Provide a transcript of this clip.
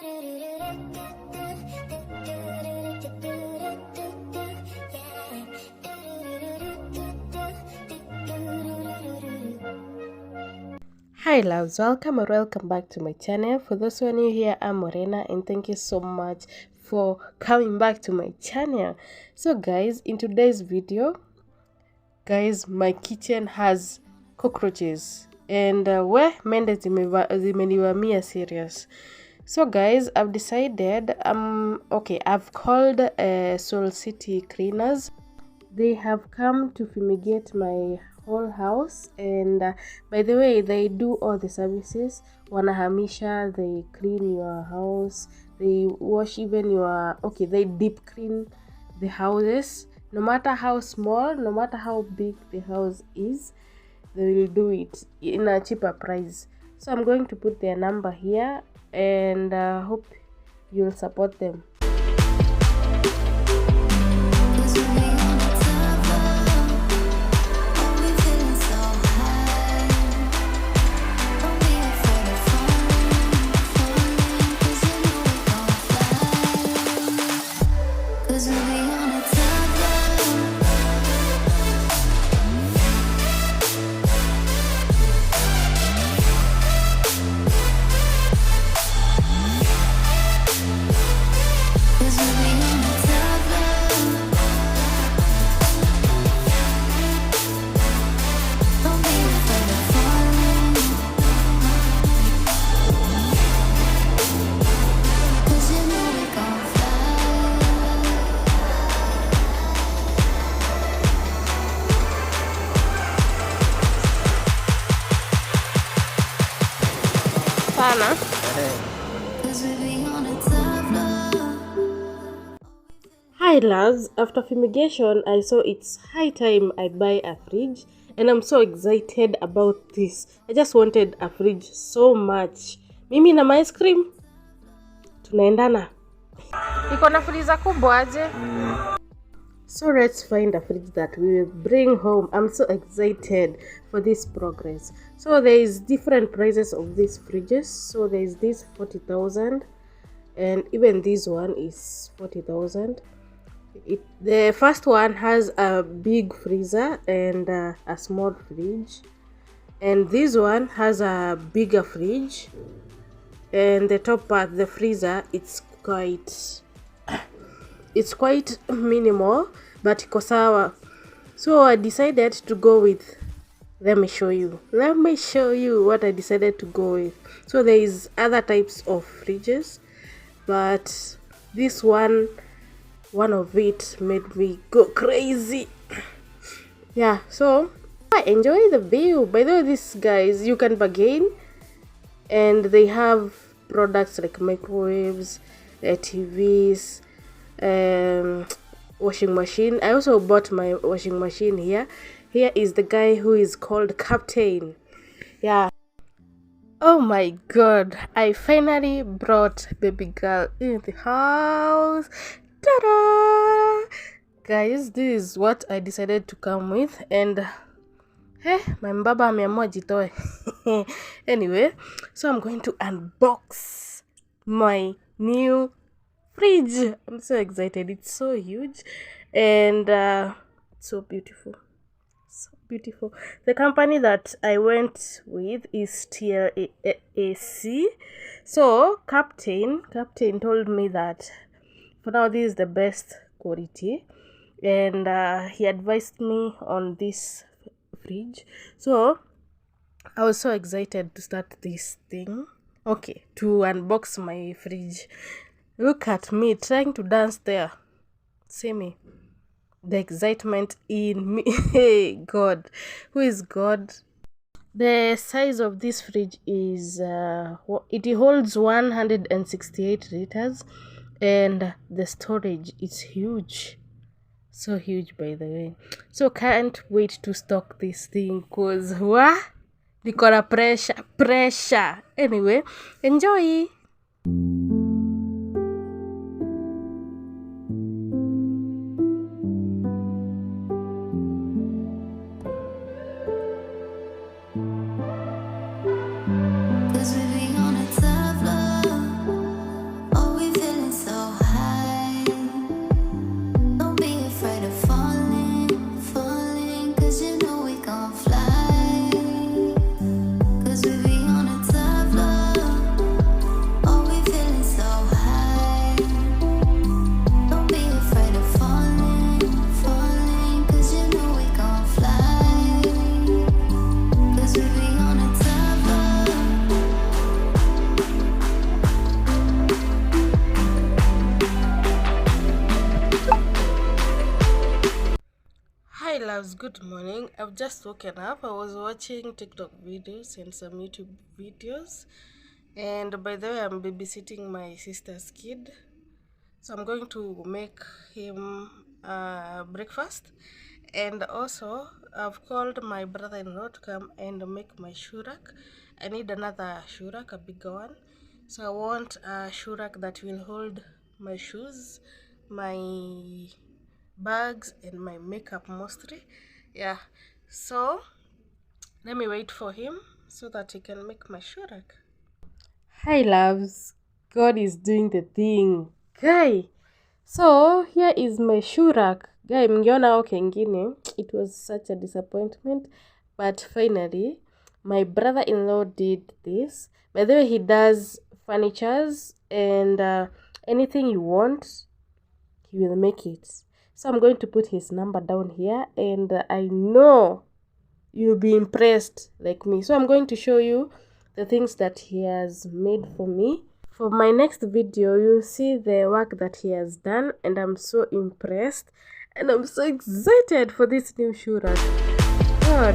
Hi loves, welcome or welcome back to my channel. For those who are new here, I'm Morena and thank you so much for coming back to my channel. So guys, in today's video, guys, my kitchen has cockroaches and mende zimenivamia serious. So guys, I've decided I've called Soul City Cleaners. They have come to fumigate my whole house, and by the way, they do all the services. Wanahamisha, they clean your house, they wash even your they deep clean the houses. No matter how small, no matter how big the house is, they will do it in a cheaper price. So I'm going to put their number here, and hope you'll support them. Hi loves, after fumigation I saw it's high time I buy a fridge, and I'm so excited about this. I just wanted a fridge so much. Mimi na ice cream tunaendana. Iko na freezer kubwa aje? So let's find a fridge that we will bring home. I'm so excited for this progress. So there is different prices of these fridges. So there is this 40,000, and even this one is 40,000. The first one has a big freezer and a small fridge, and this one has a bigger fridge, and the top part, the freezer, it's quite minimal, but iko sawa. So I decided to go with, let me show you what I decided to go with. So there is other types of fridges, but this one of it made me go crazy. Yeah, so I enjoy the view. By the way, these guys, you can bargain, and they have products like microwaves, TVs, washing machine. I also bought my washing machine here. Here is the guy who is called Captain. Yeah. Oh my god, I finally brought baby girl in the house. Ta-da! Guys, this is what I decided to come with, and my mbaba ameamua jitoe. Anyway, so I'm going to unbox my new fridge. I'm so excited. It's so huge and so beautiful. So beautiful. The company that I went with is Tlac. So Captain told me that for now this is the best quality, and he advised me on this fridge. So I was so excited to start this thing. Okay, to unbox my fridge. Look at me trying to dance there. See me. The excitement in me. Hey, God. Who is God? The size of this fridge is, it holds 168 liters, and the storage is huge. So huge, by the way. So can't wait to stock this thing, cause what? Nikona pressure. Anyway, enjoy. loves, good morning. I've just woken up. I was watching TikTok videos and some YouTube videos, and by the way, I'm babysitting my sister's kid, so I'm going to make him breakfast. And also I've called my brother-in-law to come and make my shurak. I need another shurak, a bigger one, so I want a shurak that will hold my shoes, my bags, and my makeup mostly. Yeah, so let me wait for him so that he can make my shurak. Hi loves, God is doing the thing guy. So here is my shurak guy. Mngeona au kengine, it was such a disappointment, but finally my brother-in-law did this. By the way, he does furnitures and anything you want he will make it. So I'm going to put his number down here, and I know you'll be impressed like me. So I'm going to show you the things that he has made for me. For my next video, you'll see the work that he has done, and I'm so impressed and I'm so excited for this new shurak. God.